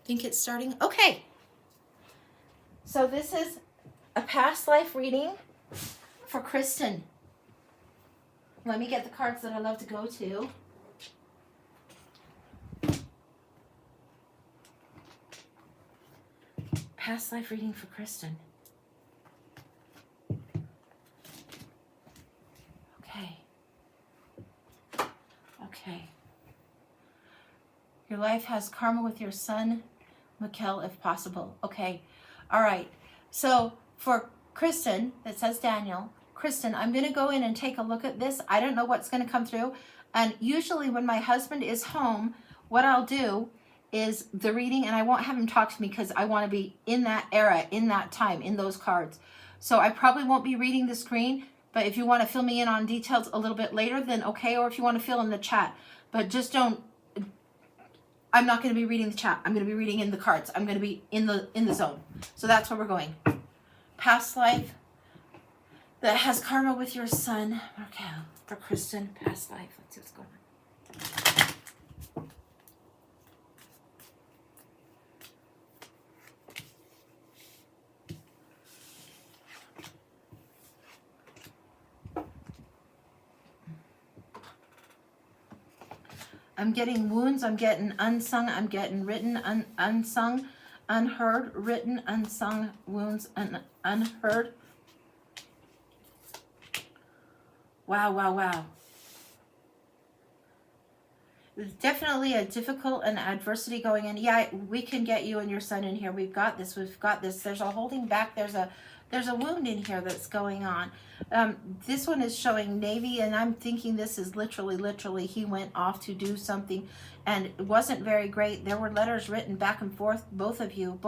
think it's starting. Okay. So this is a past life reading for Kristen. Let me get the cards that I love to go to. Past life reading for Kristen. Okay. Okay. Your life has karma with your son, Mikkel, if possible. Okay. All right. So for Kristen, that says Daniel, Kristen, I'm going to go in and take a look at this. I don't know what's going to come through. And usually when my husband is home, what I'll do is the reading, and I won't have him talk to me because I want to be in that era, in that time, in those cards. So I probably won't be reading the screen, but if you want to fill me in on details a little bit later, then okay, or if you want to fill in the chat. But just don't, I'm not going to be reading the chat. I'm going to be reading in the cards. I'm going to be in the zone. So that's where we're going. Past life that has karma with your son. Okay, for Kristen, past life. Let's see what's going on. I'm getting wounds, I'm getting unsung, I'm getting written, unsung, unheard, written, unsung, wounds, unheard. Wow, wow, wow. There's definitely a difficult and adversity going in. Yeah, we can get you and your son in here. We've got this, we've got this. There's a holding back, there's a wound in here that's going on. This one is showing Navy, and I'm thinking this is literally he went off to do something, and it wasn't very great. There were letters written back and forth, both of you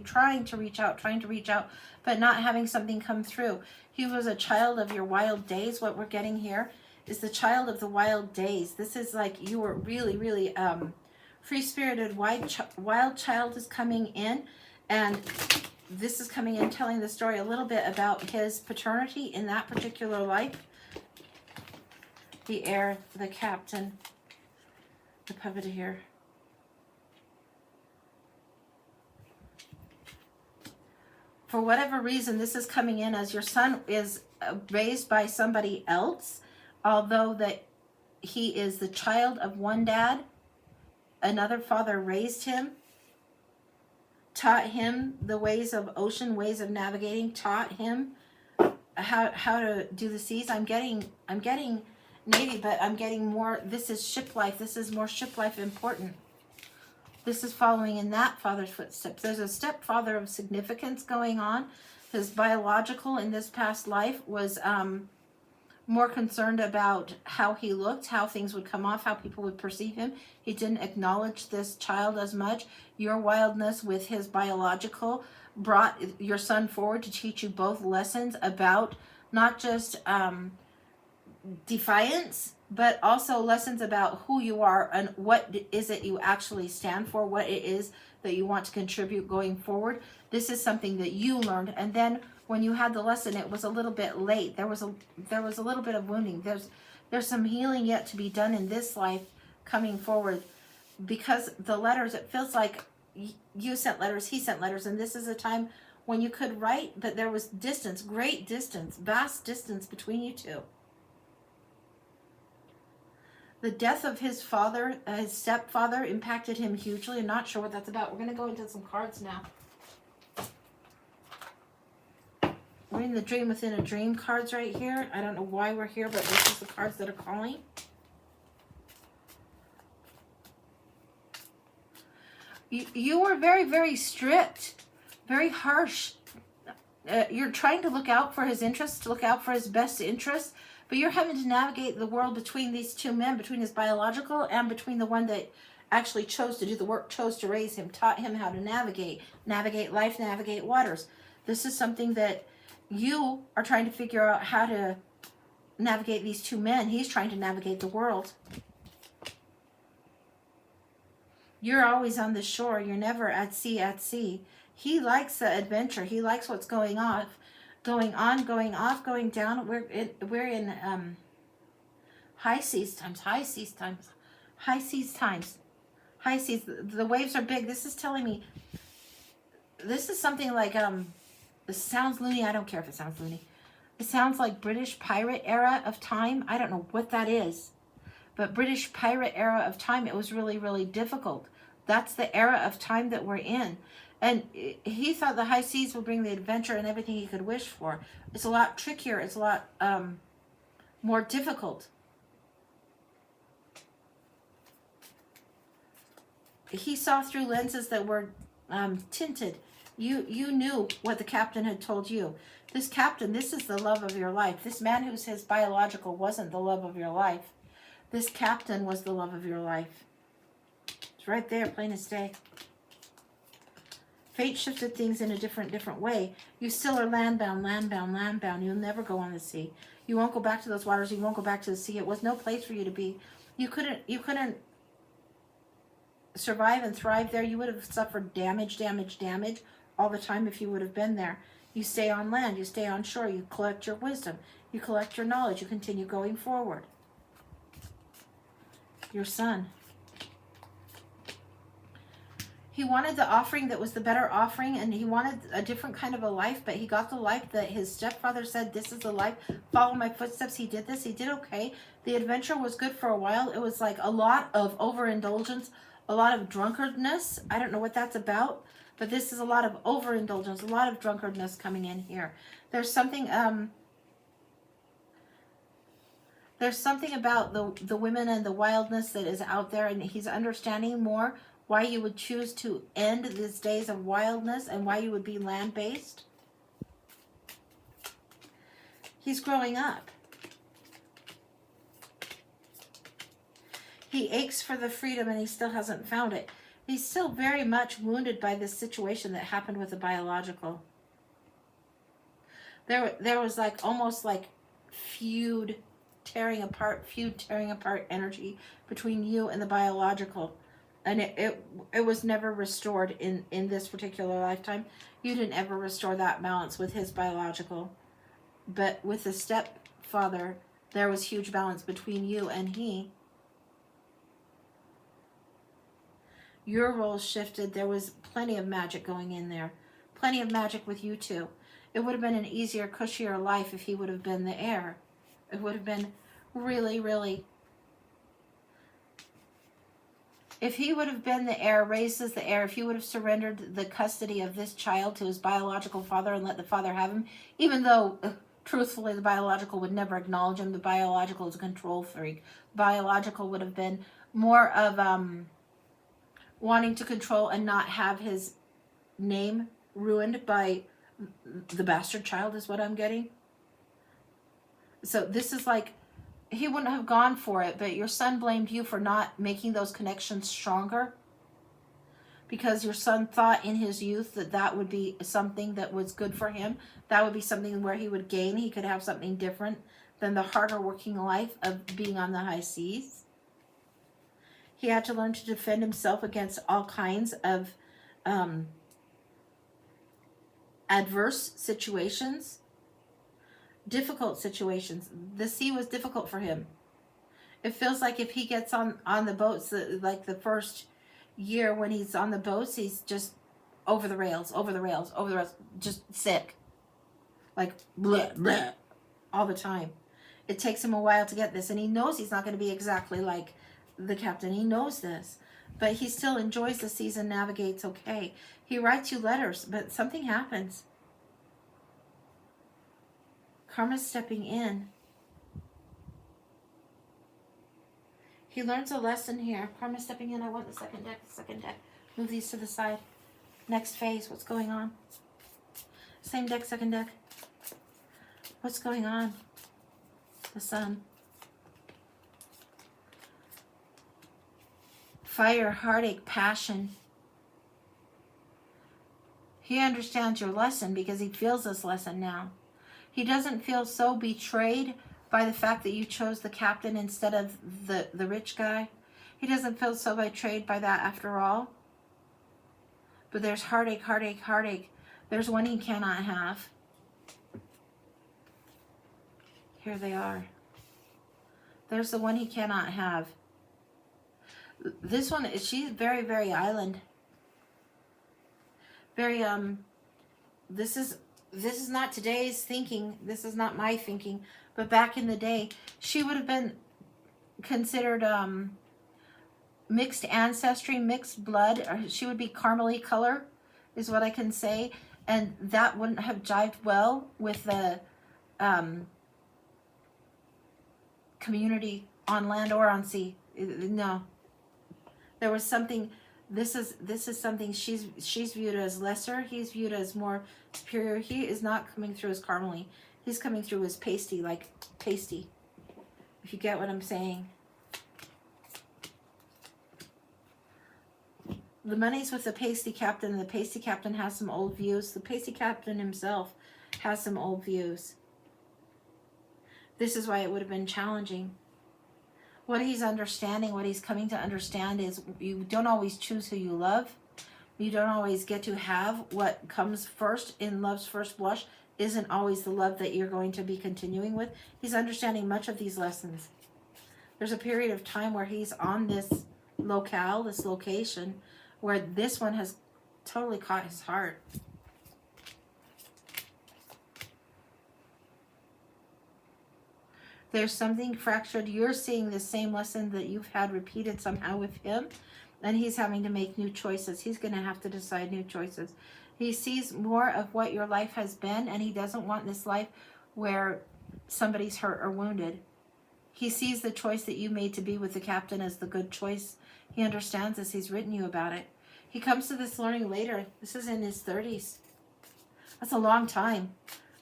trying to reach out, but not having something come through. He was a child of your wild days. What we're getting here is the child of the wild days. This is like you were really free-spirited, wild child is coming in, and this is coming in telling the story a little bit about his paternity in that particular life. The heir, the captain, the puppeteer. For whatever reason, this is coming in as your son is raised by somebody else, although that he is the child of one dad. Another father raised him, taught him the ways of ocean, ways of navigating, taught him how to do the seas. I'm getting Navy, but I'm getting more, this is ship life. This is more ship life important. This is following in that father's footsteps. There's a stepfather of significance going on. His biological in this past life was more concerned about how he looked, how things would come off, how people would perceive him. He didn't acknowledge this child as much. Your wildness with his biological brought your son forward to teach you both lessons about not just defiance, but also lessons about who you are and what is it you actually stand for, what it is that you want to contribute going forward. This is something that you learned, and then when you had the lesson, it was a little bit late. There was a little bit of wounding. There's some healing yet to be done in this life coming forward, because the letters, it feels like you sent letters, he sent letters, and this is a time when you could write, but there was distance, great distance, vast distance between you two. The death of his father, his stepfather, impacted him hugely. I'm not sure what that's about. We're going to go into some cards now. We're in the Dream Within a Dream cards right here. I don't know why we're here, but this is the cards that are calling. You were very strict, very harsh. You're trying to look out for his interests, to look out for his best interests, but you're having to navigate the world between these two men, between his biological and between the one that actually chose to do the work, chose to raise him, taught him how to navigate life, navigate waters. This is something that you are trying to figure out how to navigate these two men. He's trying to navigate the world. You're always on the shore. You're never at sea. He likes the adventure. He likes what's going on, going off, going down. We're in high seas times. High seas, the waves are big. This is telling me, this is something like, this sounds loony. I don't care if it sounds loony. It sounds like British pirate era of time. I don't know what that is. But British pirate era of time, it was really, really difficult. That's the era of time that we're in. And he thought the high seas would bring the adventure and everything he could wish for. It's a lot trickier. It's a lot more difficult. He saw through lenses that were tinted. You knew what the captain had told you. This captain, this is the love of your life. This man who's his biological wasn't the love of your life. This captain was the love of your life. It's right there, plain as day. Fate shifted things in a different way. You still are landbound, landbound, landbound. You'll never go on the sea. You won't go back to those waters. You won't go back to the sea. It was no place for you to be. You couldn't survive and thrive there. You would have suffered damage all the time if you would have been there. You stay on land. You stay on shore. You collect your wisdom. You collect your knowledge. You continue going forward. Your son. He wanted the offering that was the better offering, and he wanted a different kind of a life, but he got the life that his stepfather said, this is the life, follow my footsteps. He did this. He did okay. The adventure was good for a while. It was like a lot of overindulgence, a lot of drunkardness. I don't know what that's about, but this is a lot of overindulgence, a lot of drunkardness coming in here. There's something about the women and the wildness that is out there, and he's understanding more why you would choose to end these days of wildness and why you would be land-based. He's growing up. He aches for the freedom and he still hasn't found it. He's still very much wounded by this situation that happened with the biological. There was like almost like feud tearing apart energy between you and the biological. And it was never restored in this particular lifetime. You didn't ever restore that balance with his biological. But with the stepfather, there was huge balance between you and he. Your roles shifted. There was plenty of magic going in there. Plenty of magic with you two. It would have been an easier, cushier life if he would have been the heir. It would have been really, really... If he would have been the heir, raised as the heir, if he would have surrendered the custody of this child to his biological father and let the father have him, even though, truthfully, the biological would never acknowledge him, the biological is a control freak. Biological would have been more of wanting to control and not have his name ruined by the bastard child is what I'm getting. So this is like, he wouldn't have gone for it, but your son blamed you for not making those connections stronger, because your son thought in his youth that that would be something that was good for him. That would be something where he would gain. He could have something different than the harder working life of being on the high seas. He had to learn to defend himself against all kinds of adverse situations. Difficult situations. The sea was difficult for him. It feels like if he gets on the boats, like the first year when he's on the boats, he's just over the rails, just sick. Like bleh, bleh, all the time. It takes him a while to get this, and he knows he's not going to be exactly like the captain. He knows this, but he still enjoys the seas and navigates okay. He writes you letters, but something happens. Karma's stepping in. He learns a lesson here. Karma's stepping in. I want the second deck. Move these to the side. Next phase. What's going on? Same deck, second deck. What's going on? The sun. Fire, heartache, passion. He understands your lesson because he feels this lesson now. He doesn't feel so betrayed by the fact that you chose the captain instead of the rich guy. He doesn't feel so betrayed by that after all. But there's heartache, heartache, heartache. There's one he cannot have. Here they are. There's the one he cannot have. This one, she's very, very island. Very, this is not today's thinking. This is not my thinking. But back in the day, she would have been considered, mixed ancestry, mixed blood, or she would be caramely color, is what I can say. And that wouldn't have jived well with the community on land or on sea. No, there was something. This is something she's viewed as lesser. He's viewed as more superior. He is not coming through as caramely. He's coming through as pasty, like pasty. If you get what I'm saying. The money's with the pasty captain. The pasty captain has some old views. The pasty captain himself has some old views. This is why it would have been challenging. What he's understanding, what he's coming to understand is you don't always choose who you love. You don't always get to have what comes first in love's first blush isn't always the love that you're going to be continuing with. He's understanding much of these lessons. There's a period of time where he's on this locale, this location, where this one has totally caught his heart. There's something fractured. You're seeing the same lesson that you've had repeated somehow with him, and he's having to make new choices. He's going to have to decide new choices. He sees more of what your life has been, and he doesn't want this life where somebody's hurt or wounded. He sees the choice that you made to be with the captain as the good choice. He understands this. He's written you about it. He comes to this learning later. This is in his 30s. That's a long time.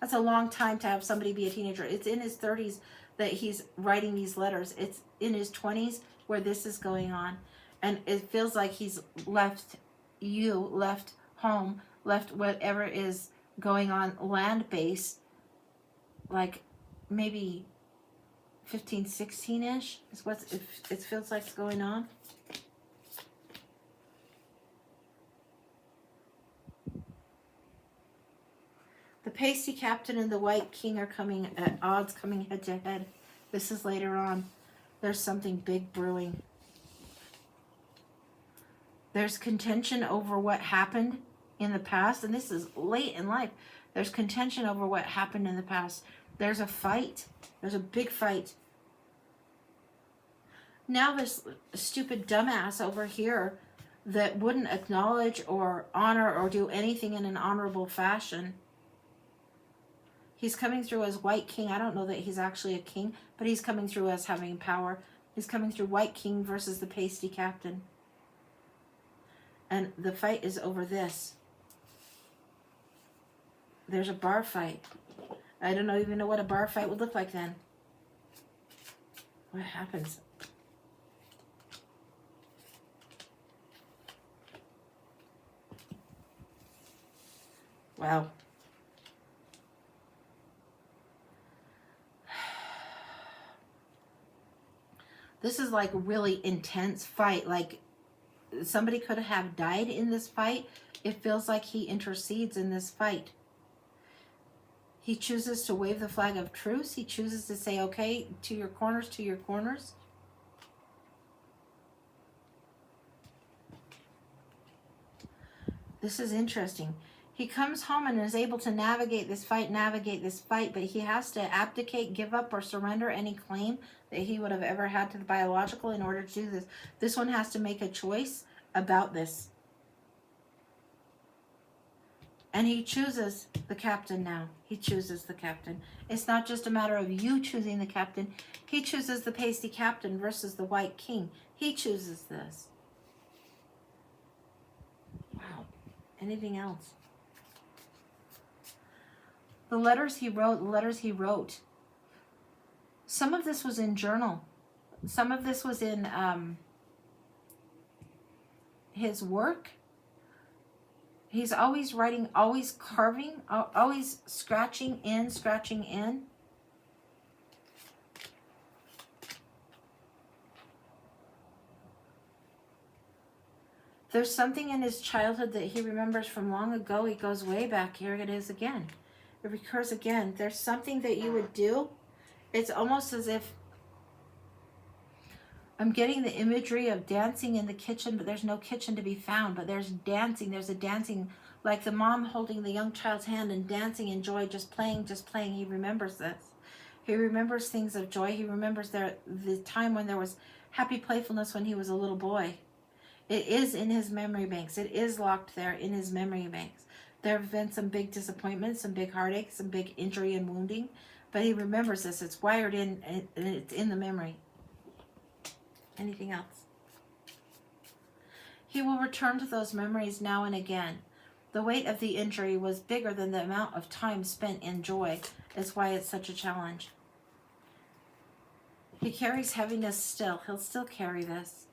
That's a long time to have somebody be a teenager. It's in his 30s that he's writing these letters. It's in his 20s where this is going on. And it feels like he's left you, left home, left whatever is going on land base, like maybe 15, 16-ish is what it feels like is going on. The pasty captain and the white king are coming at odds, coming head to head. This is later on. There's something big brewing. There's contention over what happened in the past, and this is late in life. There's contention over what happened in the past. There's a fight. There's a big fight. Now this stupid dumbass over here that wouldn't acknowledge or honor or do anything in an honorable fashion. He's coming through as white king. I don't know that he's actually a king, but he's coming through as having power. He's coming through white king versus the pasty captain. And the fight is over this. There's a bar fight. I don't even know what a bar fight would look like then. What happens? Wow. This is like a really intense fight. Like somebody could have died in this fight. It feels like he intercedes in this fight. He chooses to wave the flag of truce. He chooses to say, okay, to your corners, to your corners. This is interesting. He comes home and is able to navigate this fight, but he has to abdicate, give up, or surrender any claim that he would have ever had to the biological in order to do this. This one has to make a choice about this. And he chooses the captain now. He chooses the captain. It's not just a matter of you choosing the captain. He chooses the pasty captain versus the white king. He chooses this. Wow. Anything else? The letters he wrote. Some of this was in journal. Some of this was in his work. He's always writing, always carving, always scratching in. There's something in his childhood that he remembers from long ago. He goes way back. Here it is again. It recurs again. There's something that you would do. It's almost as if I'm getting the imagery of dancing in the kitchen, but there's no kitchen to be found. But there's dancing. There's a dancing, like the mom holding the young child's hand and dancing in joy, just playing, just playing. He remembers this. He remembers things of joy. He remembers the time when there was happy playfulness when he was a little boy. It is in his memory banks. It is locked there in his memory banks. There have been some big disappointments, some big heartaches, some big injury and wounding, but he remembers this. It's wired in, and it's in the memory. Anything else? He will return to those memories now and again. The weight of the injury was bigger than the amount of time spent in joy. That's why it's such a challenge. He carries heaviness still. He'll still carry this.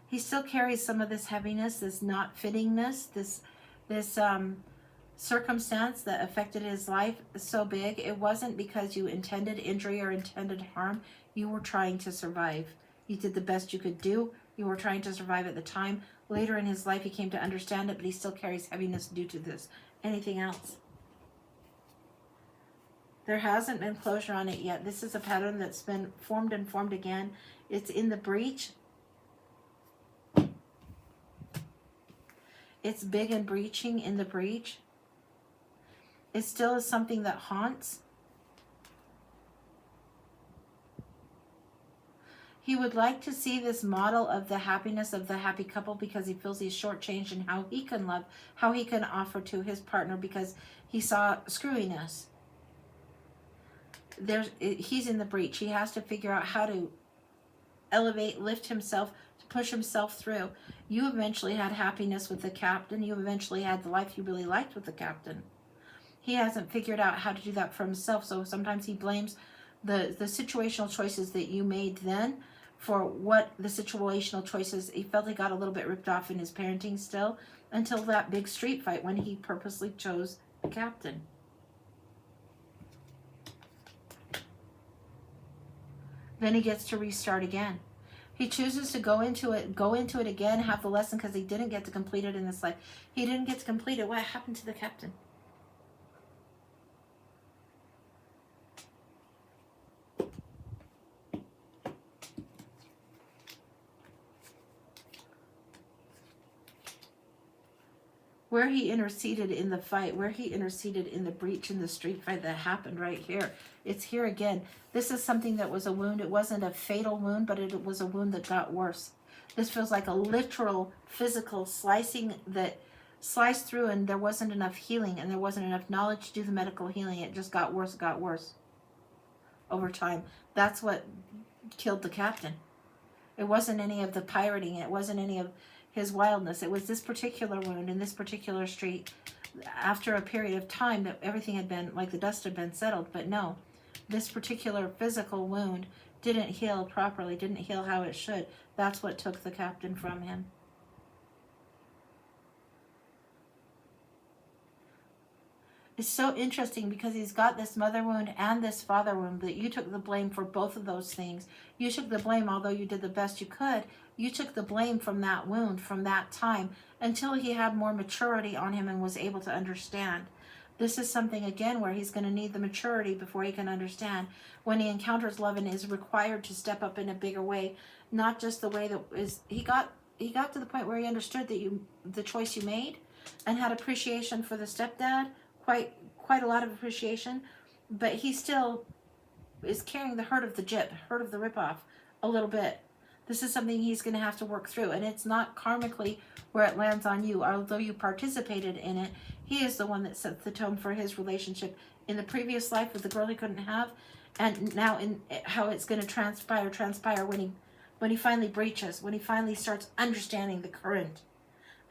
He still carries some of this heaviness, this not fittingness, this circumstance that affected his life so big. It wasn't because you intended injury or intended harm. You were trying to survive. You did the best you could do. You were trying to survive at the time. Later in his life, he came to understand it, but he still carries heaviness due to this. Anything else? There hasn't been closure on it yet. This is a pattern that's been formed and formed again. It's in the breach. It's big and breaching in the breach. It still is something that haunts. He would like to see this model of the happiness of the happy couple because he feels he's shortchanged in how he can love, how he can offer to his partner because he saw screwiness. He's in the breach. He has to figure out how to elevate, lift himself, to push himself through. You eventually had happiness with the captain. You eventually had the life you really liked with the captain. He hasn't figured out how to do that for himself, so sometimes he blames the situational choices that you made then for what the situational choices. He felt he got a little bit ripped off in his parenting still until that big street fight when he purposely chose the captain. Then he gets to restart again. He chooses to go into it again, have the lesson because he didn't get to complete it in this life. He didn't get to complete it. What happened to the captain? Where he interceded in the fight, where he interceded in the breach in the street fight that happened right here. It's here again. This is something that was a wound. It wasn't a fatal wound, but it was a wound that got worse. This feels like a literal physical slicing that sliced through, and there wasn't enough healing and there wasn't enough knowledge to do the medical healing. It just got worse over time. That's what killed the captain. It wasn't any of the pirating. It wasn't any of his wildness. It was this particular wound in this particular street after a period of time that everything had been like the dust had been settled. But no, this particular physical wound didn't heal properly, didn't heal how it should. That's what took the captain from him. It's so interesting because he's got this mother wound and this father wound, that you took the blame for both of those things. You took the blame, although you did the best you could. You took the blame from that wound, from that time, until he had more maturity on him and was able to understand. This is something, again, where he's going to need the maturity before he can understand. When he encounters love and is required to step up in a bigger way, not just the way that is, he got to the point where he understood that the choice you made, and had appreciation for the stepdad, quite a lot of appreciation, but he still is carrying the hurt of the hurt of the ripoff a little bit. This is something he's going to have to work through, and it's not karmically where it lands on you, although you participated in it. He is the one that set the tone for his relationship in the previous life with the girl he couldn't have, and now in how it's going to transpire when he finally breaches, when he finally starts understanding the current,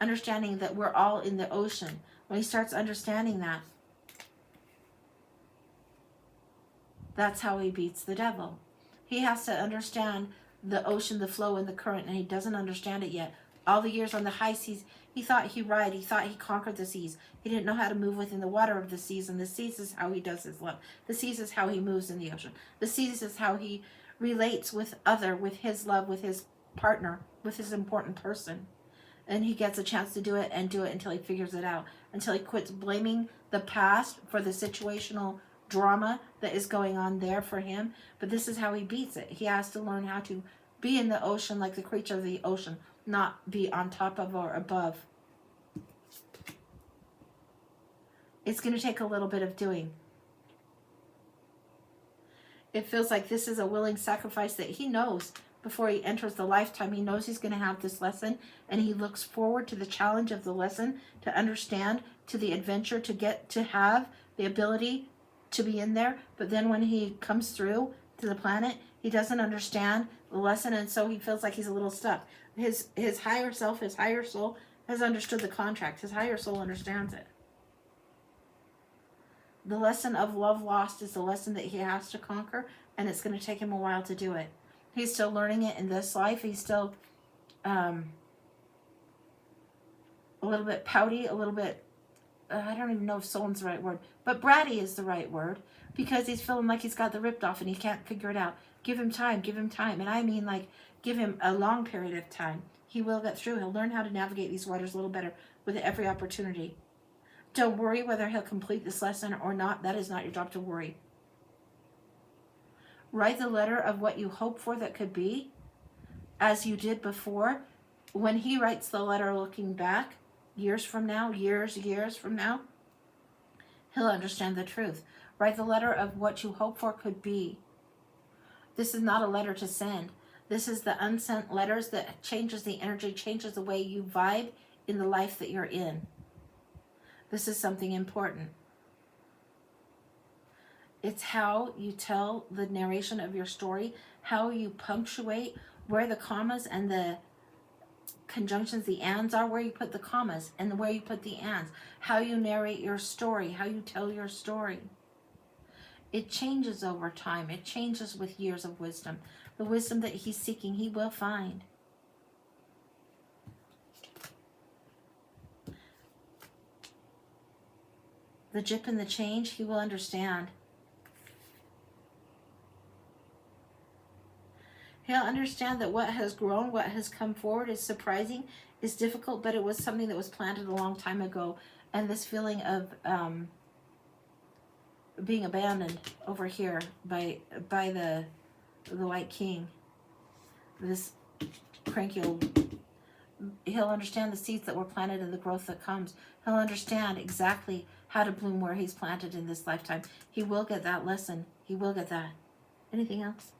understanding that we're all in the ocean. When he starts understanding that, that's how he beats the devil. He has to understand the ocean, the flow, and the current, and he doesn't understand it yet. All the years on the high seas, he thought he thought he conquered the seas. He didn't know how to move within the water of the seas, and the seas is how he does his love. The seas is how he moves in the ocean. The seas is how he relates with his love, with his partner, with his important person. And he gets a chance to do it until he figures it out, until he quits blaming the past for the situational drama that is going on there for him. But this is how he beats it. He has to learn how to be in the ocean like the creature of the ocean, not be on top of or above. It's going to take a little bit of doing. It feels like this is a willing sacrifice that he knows before he enters the lifetime. He knows he's going to have this lesson, and he looks forward to the challenge of the lesson, to understand, to the adventure, to get to have the ability to be in there. But then when he comes through to the planet, he doesn't understand the lesson, and so he feels like he's a little stuck. His higher self, his higher soul has understood the contract. His higher soul understands it. The lesson of love lost is the lesson that he has to conquer, and it's going to take him a while to do it. He's still learning it in this life. He's still a little bit pouty, a little bit, I don't even know if sullen's the right word, but bratty is the right word, because he's feeling like he's got the ripped off and he can't figure it out. Give him time, give him time. And I mean, like, give him a long period of time. He will get through. He'll learn how to navigate these waters a little better with every opportunity. Don't worry whether he'll complete this lesson or not. That is not your job to worry. Write the letter of what you hope for that could be, as you did before. When he writes the letter looking back, years from now, years from now, he'll understand the truth. Write the letter of what you hope for could be. This is not a letter to send. This is the unsent letters that changes the energy, changes the way you vibe in the life that you're in. This is something important. It's how you tell the narration of your story, how you punctuate, where the commas and the conjunctions, the ands are, where you put the commas and where you put the ands, how you narrate your story, how you tell your story. It changes over time. It changes with years of wisdom. The wisdom that he's seeking, he will find. The jip and the change, he will understand. He'll understand that what has grown, what has come forward is surprising, is difficult, but it was something that was planted a long time ago. And this feeling of being abandoned over here by the White King, this cranky old, he'll understand the seeds that were planted and the growth that comes. He'll understand exactly how to bloom where he's planted in this lifetime. He will get that lesson. He will get that. Anything else?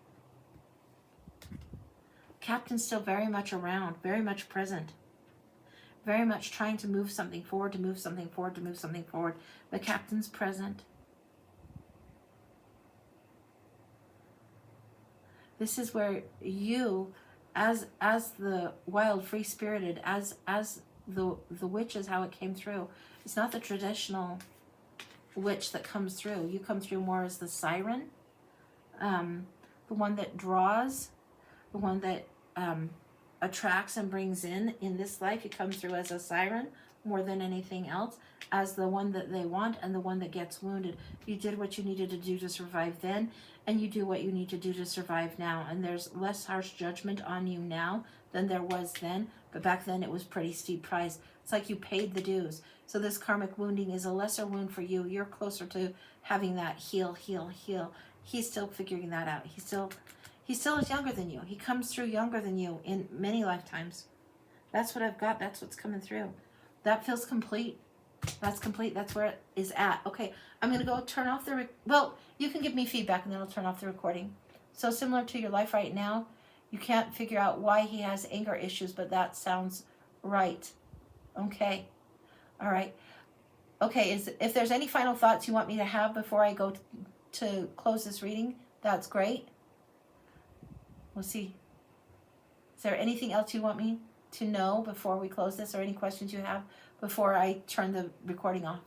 Captain's still very much around, very much present, very much trying to move something forward, to move something forward, to move something forward. The Captain's present. This is where you, as the wild, free-spirited, as the witch is how it came through. It's not the traditional witch that comes through. You come through more as the siren, the one that draws, the one that attracts and brings in this life. You come through as a siren more than anything else, as the one that they want and the one that gets wounded. You did what you needed to do to survive then, and you do what you need to do to survive now. And there's less harsh judgment on you now than there was then, but back then it was pretty steep price. It's like you paid the dues. So this karmic wounding is a lesser wound for you. You're closer to having that heal. He's still figuring that out. He still is younger than you. He comes through younger than you in many lifetimes. That's what I've got. That's what's coming through. That feels complete. That's complete. That's where it is at. Okay, I'm going to go turn off the... Well, you can give me feedback and then I'll turn off the recording. So similar to your life right now, you can't figure out why he has anger issues, but that sounds right. Okay. All right. Okay, if there's any final thoughts you want me to have before I go to close this reading, that's great. We'll see. Is there anything else you want me to know before we close this, or any questions you have before I turn the recording off?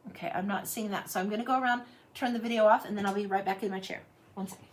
Okay, I'm not seeing that. So I'm going to go around, turn the video off, and then I'll be right back in my chair. One second.